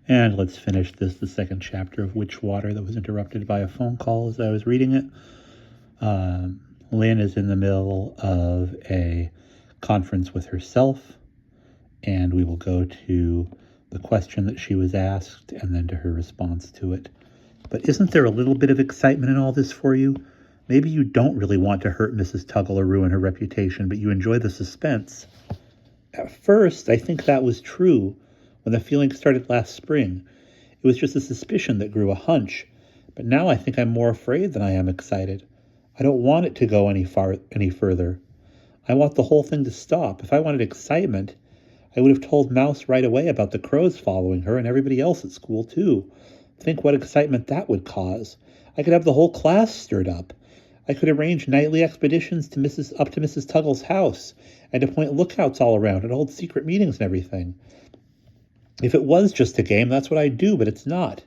And let's finish the second chapter of Witchwater that was interrupted by a phone call as I was reading it. Lynn is in the middle of a conference with herself, and we will go to the question that she was asked and then to her response to it. But isn't there a little bit of excitement in all this for you? Maybe you don't really want to hurt Mrs. Tuggle or ruin her reputation, but you enjoy the suspense. At first, I think that was true when the feeling started last spring. It was just a suspicion that grew a hunch, but now I think I'm more afraid than I am excited. I don't want it to go any further. I want the whole thing to stop. If I wanted excitement, I would have told Mouse right away about the crows following her and everybody else at school, too. Think what excitement that would cause. I could have the whole class stirred up. I could arrange nightly expeditions up to Mrs. Tuggle's house and appoint lookouts all around and hold secret meetings and everything. If it was just a game, that's what I'd do, but it's not.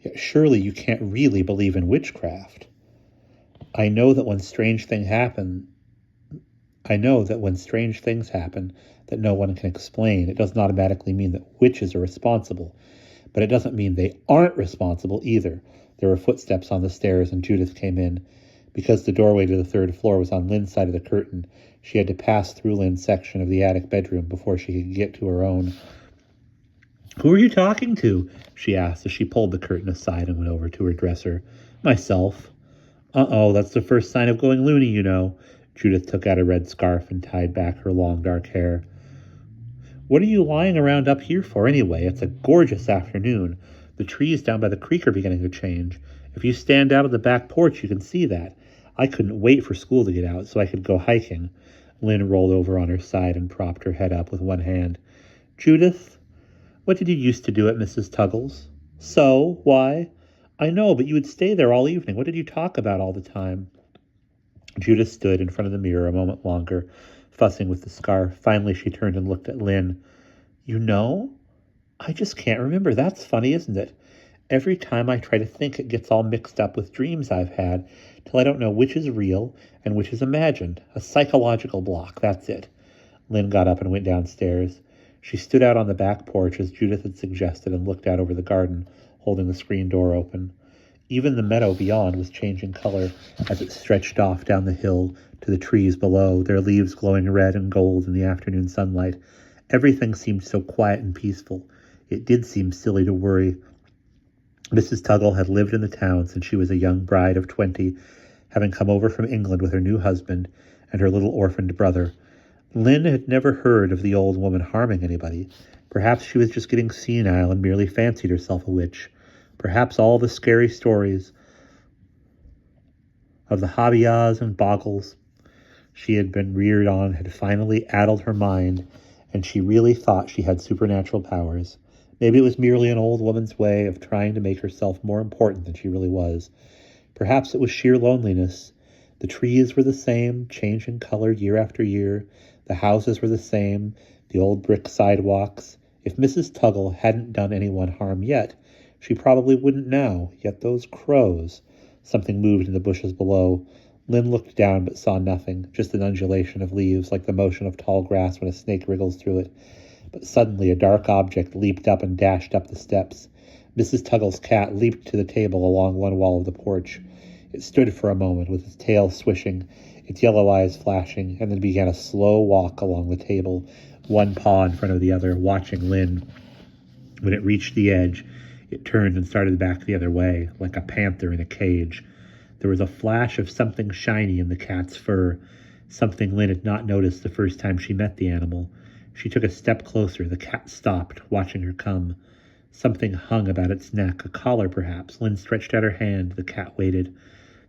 Yet surely you can't really believe in witchcraft. I know that when strange things happen that no one can explain, it doesn't automatically mean that witches are responsible. But it doesn't mean they aren't responsible either. There were footsteps on the stairs and Judith came in. Because the doorway to the third floor was on Lynn's side of the curtain, she had to pass through Lynn's section of the attic bedroom before she could get to her own. "Who are you talking to?" she asked as she pulled the curtain aside and went over to her dresser. "Myself." "Uh-oh, that's the first sign of going loony, you know." Judith took out a red scarf and tied back her long dark hair. "What are you lying around up here for anyway? It's a gorgeous afternoon. The trees down by the creek are beginning to change. If you stand out on the back porch, you can see that. I couldn't wait for school to get out so I could go hiking." Lynn rolled over on her side and propped her head up with one hand. "Judith, what did you used to do at Mrs. Tuggle's?" "So? Why?" "I know, but you would stay there all evening. What did you talk about all the time?" Judith stood in front of the mirror a moment longer, fussing with the scarf. Finally, she turned and looked at Lynn. "You know? I just can't remember. That's funny, isn't it? Every time I try to think, it gets all mixed up with dreams I've had, till I don't know which is real and which is imagined. A psychological block, that's it." Lynn got up and went downstairs. She stood out on the back porch as Judith had suggested and looked out over the garden, holding the screen door open. Even the meadow beyond was changing color as it stretched off down the hill to the trees below, their leaves glowing red and gold in the afternoon sunlight. Everything seemed so quiet and peaceful. It did seem silly to worry. Mrs. Tuggle had lived in the town since she was a young bride of 20, having come over from England with her new husband and her little orphaned brother. Lynn had never heard of the old woman harming anybody. Perhaps she was just getting senile and merely fancied herself a witch. Perhaps all the scary stories of the Hobbyiahs and Boggles she had been reared on had finally addled her mind, and she really thought she had supernatural powers. Maybe it was merely an old woman's way of trying to make herself more important than she really was. Perhaps it was sheer loneliness. The trees were the same, changing color year after year. The houses were the same, the old brick sidewalks. If Mrs. Tuggle hadn't done anyone harm yet, she probably wouldn't now. Yet those crows. Something moved in the bushes below. Lynn looked down but saw nothing, just an undulation of leaves, like the motion of tall grass when a snake wriggles through it. But suddenly a dark object leaped up and dashed up the steps. Mrs. Tuggle's cat leaped to the table along one wall of the porch. It stood for a moment with its tail swishing, its yellow eyes flashing, and then began a slow walk along the table, one paw in front of the other, watching Lynn. When it reached the edge, it turned and started back the other way, like a panther in a cage. There was a flash of something shiny in the cat's fur, something Lynn had not noticed the first time she met the animal. She took a step closer. The cat stopped, watching her come. Something hung about its neck, a collar perhaps. Lynn stretched out her hand. The cat waited.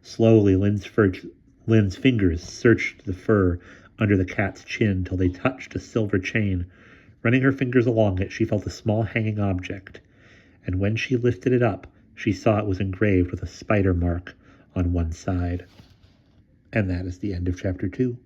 Slowly, Lynn's fingers searched the fur under the cat's chin till they touched a silver chain. Running her fingers along it, she felt a small hanging object, and when she lifted it up, she saw it was engraved with a spider mark on one side. And that is the end of chapter 2.